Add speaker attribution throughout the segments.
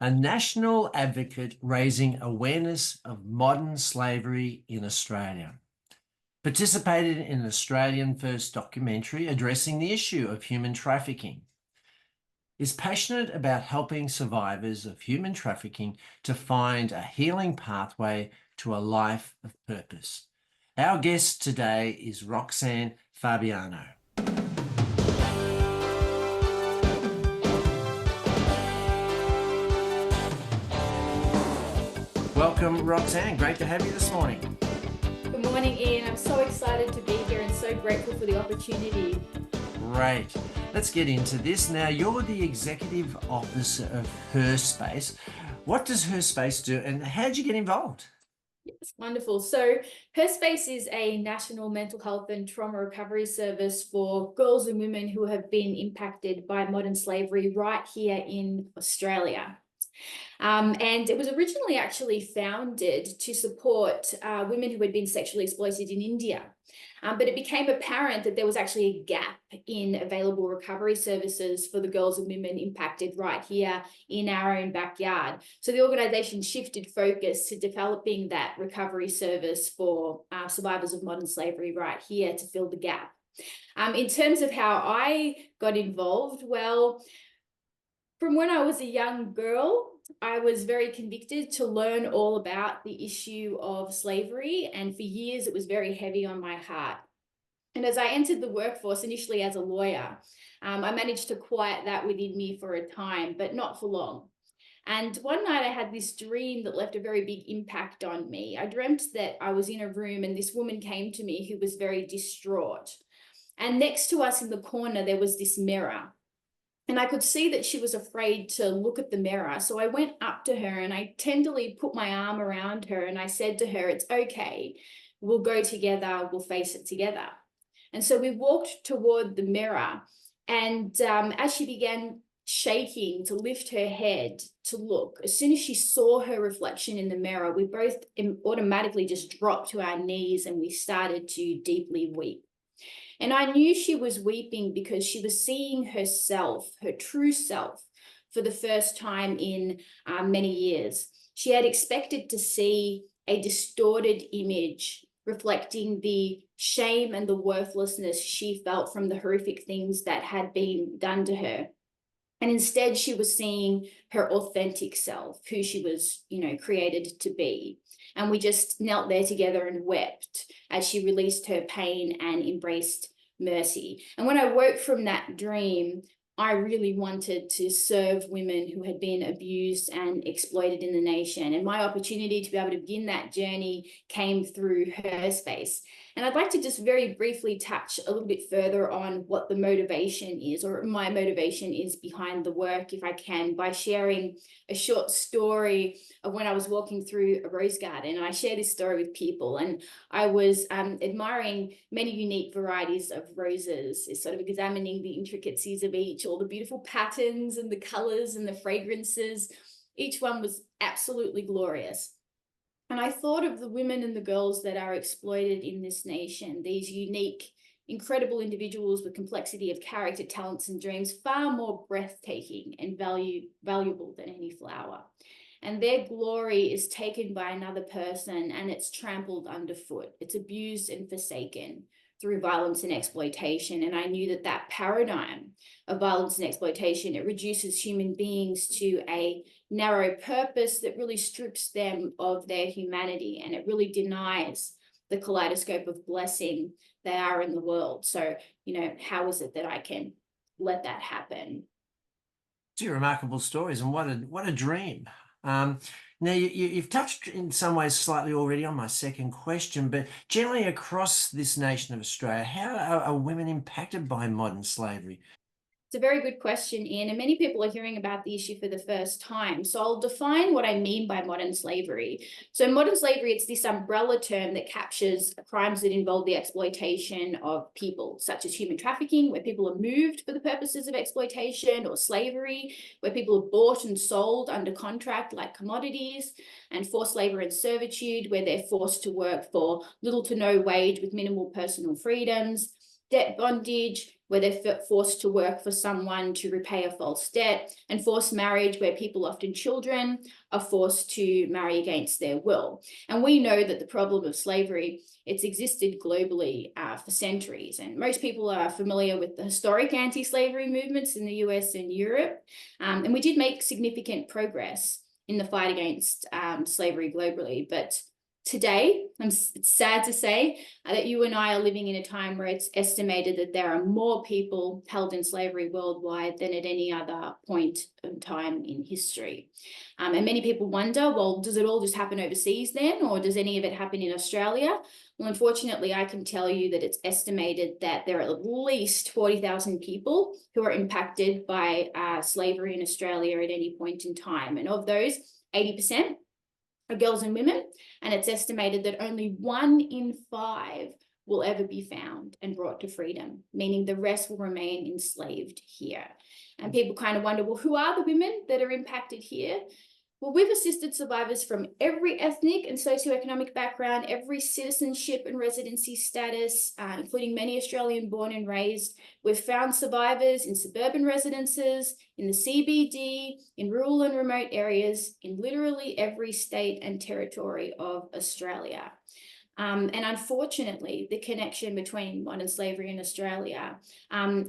Speaker 1: a national advocate raising awareness of modern slavery in Australia. Participated in an Australian first documentary addressing the issue of human trafficking. Is passionate about helping survivors of human trafficking to find a healing pathway to a life of purpose. Our guest today is Roxan Fabiano. Welcome, Roxan. Great to have you this morning.
Speaker 2: Good morning, Ian. I'm so excited to be here and so grateful for the opportunity.
Speaker 1: Great. Let's get into this. Now, you're the Executive Officer of HerSpace. What does HerSpace do and how did you get involved?
Speaker 2: Yes, wonderful. So HerSpace is a national mental health and trauma recovery service for girls and women who have been impacted by modern slavery right here in Australia. And it was originally actually founded to support women who had been sexually exploited in India. But it became apparent that there was actually a gap in available recovery services for the girls and women impacted right here in our own backyard. So the organisation shifted focus to developing that recovery service for survivors of modern slavery right here to fill the gap. In terms of how I got involved, well, from when I was a young girl, I was very convicted to learn all about the issue of slavery, and for years it was very heavy on my heart. And as I entered the workforce, initially as a lawyer, I managed to quiet that within me for a time, but not for long. And one night I had this dream that left a very big impact on me. I dreamt that I was in a room and this woman came to me who was very distraught. And next to us in the corner, there was this mirror. And I could see that she was afraid to look at the mirror. So I went up to her and I tenderly put my arm around her and I said to her, "It's okay. We'll go together. We'll face it together." And so we walked toward the mirror. And as she began shaking to lift her head to look, as soon as she saw her reflection in the mirror, we both automatically just dropped to our knees and we started to deeply weep. And I knew she was weeping because she was seeing herself, her true self, for the first time in many years. She had expected to see a distorted image reflecting the shame and the worthlessness she felt from the horrific things that had been done to her. And instead, she was seeing her authentic self, who she was, created to be. And we just knelt there together and wept as she released her pain and embraced mercy. And when I woke from that dream, I really wanted to serve women who had been abused and exploited in the nation. And my opportunity to be able to begin that journey came through HerSpace. And I'd like to just very briefly touch a little bit further on what the motivation is, or my motivation is behind the work, if I can, by sharing a short story of when I was walking through a rose garden. And I share this story with people. And I was admiring many unique varieties of roses, sort of examining the intricacies of each, all the beautiful patterns and the colors and the fragrances. Each one was absolutely glorious. And I thought of the women and the girls that are exploited in this nation, these unique, incredible individuals with complexity of character, talents, and dreams, far more breathtaking and valuable than any flower. And their glory is taken by another person and it's trampled underfoot. It's abused and forsaken through violence and exploitation. And I knew that that paradigm of violence and exploitation, it reduces human beings to a narrow purpose that really strips them of their humanity, and it really denies the kaleidoscope of blessing they are in the world. So, how is it that I can let that happen?
Speaker 1: Two remarkable stories, and what a dream. Now, you've touched in some ways slightly already on my second question, but generally across this nation of Australia, how are women impacted by modern slavery?
Speaker 2: It's a very good question, Ian, and many people are hearing about the issue for the first time. So I'll define what I mean by modern slavery. So modern slavery, it's this umbrella term that captures crimes that involve the exploitation of people, such as human trafficking, where people are moved for the purposes of exploitation, or slavery, where people are bought and sold under contract like commodities, and forced labor and servitude, where they're forced to work for little to no wage with minimal personal freedoms. debt bondage, where they're forced to work for someone to repay a false debt, and forced marriage, where people, often children, are forced to marry against their will. And we know that the problem of slavery, it's existed globally for centuries. And most people are familiar with the historic anti-slavery movements in the US and Europe. And we did make significant progress in the fight against slavery globally. But today, it's sad to say that you and I are living in a time where it's estimated that there are more people held in slavery worldwide than at any other point in time in history. And many people wonder, well, does it all just happen overseas then, or does any of it happen in Australia? Well, unfortunately, I can tell you that it's estimated that there are at least 40,000 people who are impacted by slavery in Australia at any point in time. And of those, 80% are girls and women, and it's estimated that only 1 in 5 will ever be found and brought to freedom, meaning the rest will remain enslaved here. And people kind of wonder, well, who are the women that are impacted here? Well, we've assisted survivors from every ethnic and socioeconomic background, every citizenship and residency status, including many Australian born and raised. We've found survivors in suburban residences, in the CBD, in rural and remote areas, in literally every state and territory of Australia. And unfortunately, the connection between modern slavery and Australia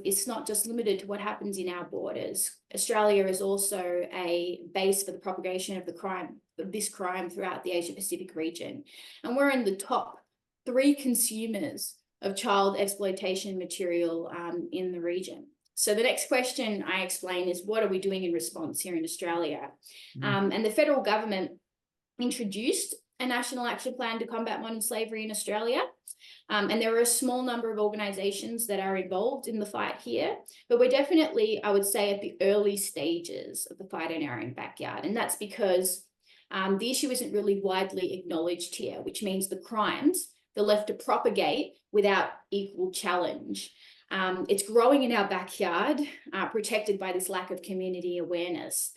Speaker 2: is not just limited to what happens in our borders. Australia is also a base for the propagation of this crime throughout the Asia Pacific region. And we're in the top 3 consumers of child exploitation material in the region. So the next question I explain is, what are we doing in response here in Australia? And the federal government introduced a national action plan to combat modern slavery in Australia. And there are a small number of organisations that are involved in the fight here, but we're definitely, I would say, at the early stages of the fight in our own backyard. And that's because the issue isn't really widely acknowledged here, which means the crimes, they're left to propagate without equal challenge. It's growing in our backyard, protected by this lack of community awareness.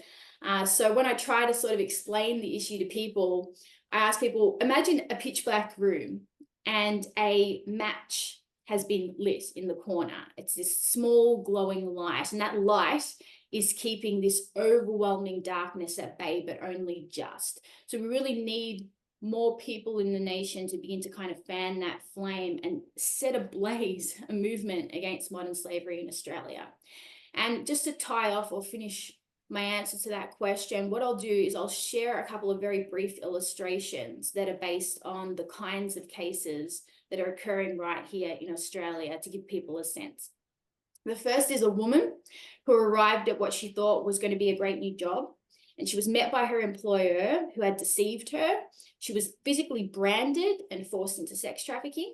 Speaker 2: So when I try to sort of explain the issue to people, I ask people, imagine a pitch black room and a match has been lit in the corner. It's this small glowing light, and that light is keeping this overwhelming darkness at bay, but only just. So we really need more people in the nation to begin to kind of fan that flame and set ablaze a movement against modern slavery in Australia. And just to tie off or finish my answer to that question, what I'll do is I'll share a couple of very brief illustrations that are based on the kinds of cases that are occurring right here in Australia to give people a sense. The first is a woman who arrived at what she thought was going to be a great new job, and she was met by her employer who had deceived her. She was physically branded and forced into sex trafficking.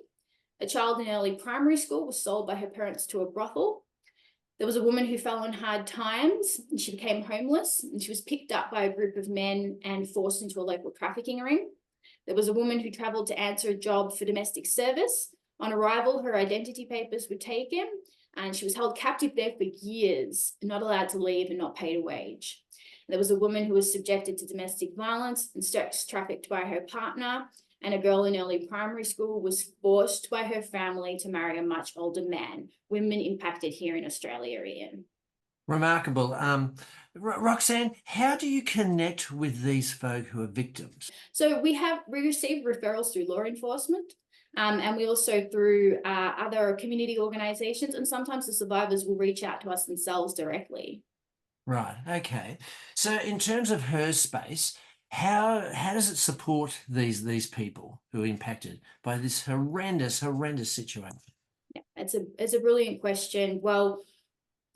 Speaker 2: A child in early primary school was sold by her parents to a brothel. There was a woman who fell on hard times and she became homeless, and she was picked up by a group of men and forced into a local trafficking ring. There was a woman who travelled to answer a job for domestic service. On arrival, her identity papers were taken and she was held captive there for years, not allowed to leave and not paid a wage. There was a woman who was subjected to domestic violence and sex trafficked by her partner. And a girl in early primary school was forced by her family to marry a much older man. Women impacted here in Australia, Ian.
Speaker 1: Remarkable. Roxanne, how do you connect with these folk who are victims?
Speaker 2: So we receive referrals through law enforcement, and we also through other community organisations, and sometimes the survivors will reach out to us themselves directly.
Speaker 1: Right, okay. So in terms of HerSpace, how does it support these people who are impacted by this horrendous situation?
Speaker 2: Yeah, it's a brilliant question. Well,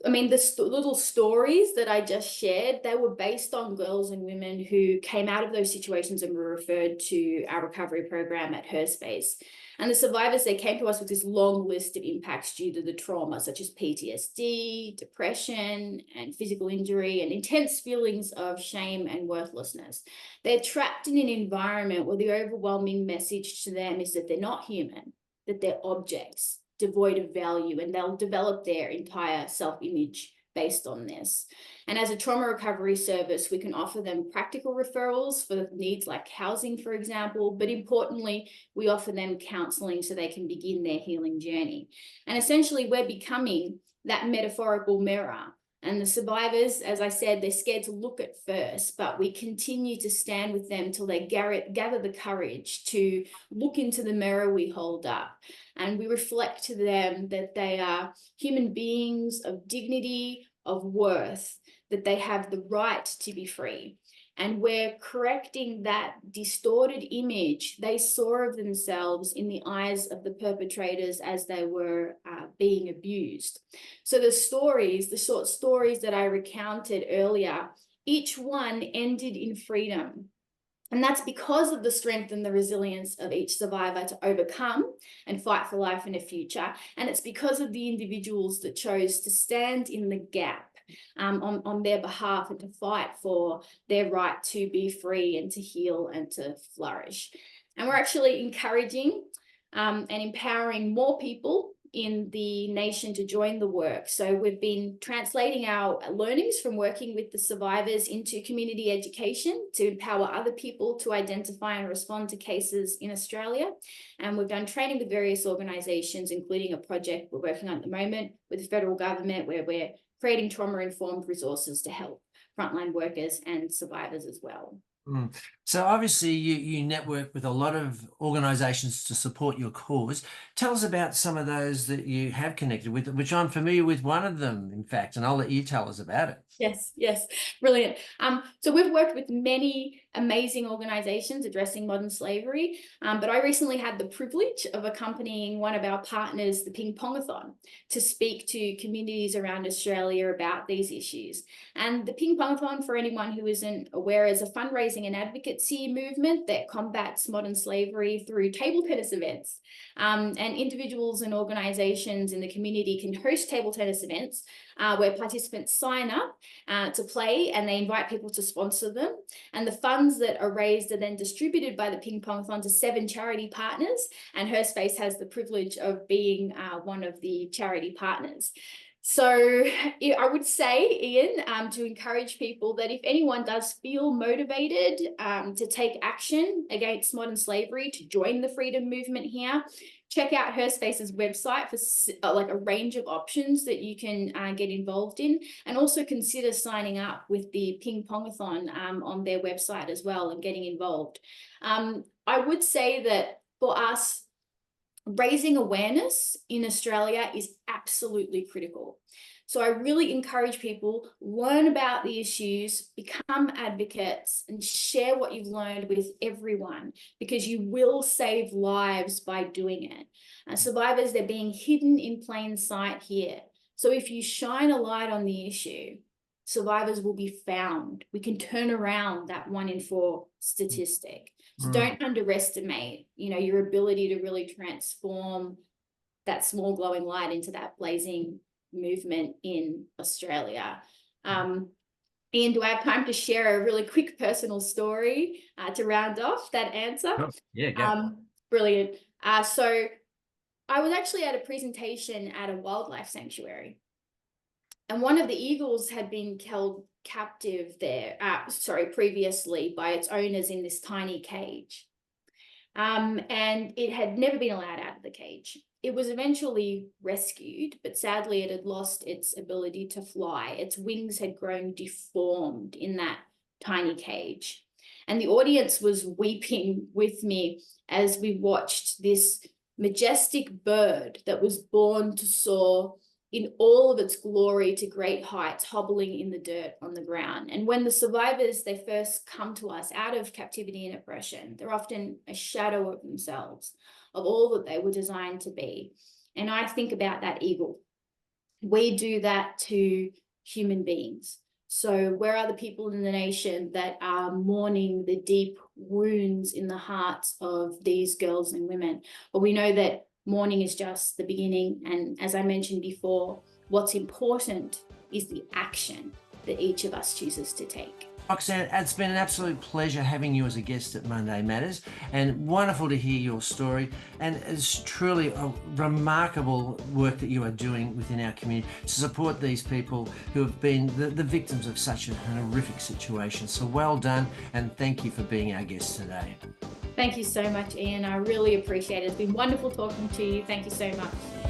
Speaker 2: I mean, the little stories that I just shared, they were based on girls and women who came out of those situations and were referred to our recovery program at HerSpace. And the survivors, they came to us with this long list of impacts due to the trauma, such as PTSD, depression, and physical injury, and intense feelings of shame and worthlessness. They're trapped in an environment where the overwhelming message to them is that they're not human, that they're objects, devoid of value, and they'll develop their entire self-image based on this. And as a trauma recovery service, we can offer them practical referrals for needs like housing, for example, but importantly, we offer them counselling so they can begin their healing journey. And essentially, we're becoming that metaphorical mirror. And the survivors, as I said, they're scared to look at first, but we continue to stand with them till they gather the courage to look into the mirror we hold up. And we reflect to them that they are human beings of dignity, of worth, that they have the right to be free. And we're correcting that distorted image they saw of themselves in the eyes of the perpetrators as they were being abused. So the short stories that I recounted earlier, each one ended in freedom. And that's because of the strength and the resilience of each survivor to overcome and fight for life in the future. And it's because of the individuals that chose to stand in the gap on their behalf and to fight for their right to be free and to heal and to flourish. And we're actually encouraging and empowering more people in the nation to join the work. So we've been translating our learnings from working with the survivors into community education to empower other people to identify and respond to cases in Australia. And we've done training with various organisations, including a project we're working on at the moment with the federal government, where we're creating trauma-informed resources to help frontline workers and survivors as well.
Speaker 1: So obviously you network with a lot of organisations to support your cause. Tell us about some of those that you have connected with, which I'm familiar with one of them, in fact, and I'll let you tell us about it.
Speaker 2: Yes, brilliant. So we've worked with many amazing organisations addressing modern slavery, but I recently had the privilege of accompanying one of our partners, the Ping Pongathon, to speak to communities around Australia about these issues. And the Ping Pongathon, for anyone who isn't aware, is a fundraising and advocacy movement that combats modern slavery through table tennis events. And individuals and organisations in the community can host table tennis events where participants sign up to play, and they invite people to sponsor them. And the funds that are raised are then distributed by the Ping Pongathon to 7 charity partners, and HerSpace has the privilege of being one of the charity partners. So I would say, Ian, to encourage people that if anyone does feel motivated to take action against modern slavery, to join the freedom movement here, check out HerSpace's website for like a range of options that you can get involved in, and also consider signing up with the Ping Pongathon on their website as well and getting involved. I would say that for us, raising awareness in Australia is absolutely critical. So I really encourage people, learn about the issues, become advocates, and share what you've learned with everyone, because you will save lives by doing it. Survivors, they're being hidden in plain sight here. So if you shine a light on the issue, survivors will be found. We can turn around that 1 in 4 statistic. So don't underestimate, your ability to really transform that small glowing light into that blazing movement in Australia. Ian, do I have time to share a really quick personal story to round off that answer?
Speaker 1: Oh, yeah, go.
Speaker 2: Brilliant. So I was actually at a presentation at a wildlife sanctuary, and one of the eagles had been held captive there, previously by its owners in this tiny cage. And it had never been allowed out of the cage. It was eventually rescued, but sadly it had lost its ability to fly. Its wings had grown deformed in that tiny cage. And the audience was weeping with me as we watched this majestic bird that was born to soar in all of its glory to great heights, hobbling in the dirt on the ground. And when the survivors, they first come to us out of captivity and oppression, they're often a shadow of themselves, of all that they were designed to be. And I think about that eagle. We do that to human beings. So where are the people in the nation that are mourning the deep wounds in the hearts of these girls and women? Well, we know that mourning is just the beginning. And as I mentioned before, what's important is the action that each of us chooses to take.
Speaker 1: Roxanne, it's been an absolute pleasure having you as a guest at Monday Matters, and wonderful to hear your story. And it's truly a remarkable work that you are doing within our community to support these people who have been the victims of such an horrific situation. So well done, and thank you for being our guest today.
Speaker 2: Thank you so much, Ian. I really appreciate it. It's been wonderful talking to you. Thank you so much.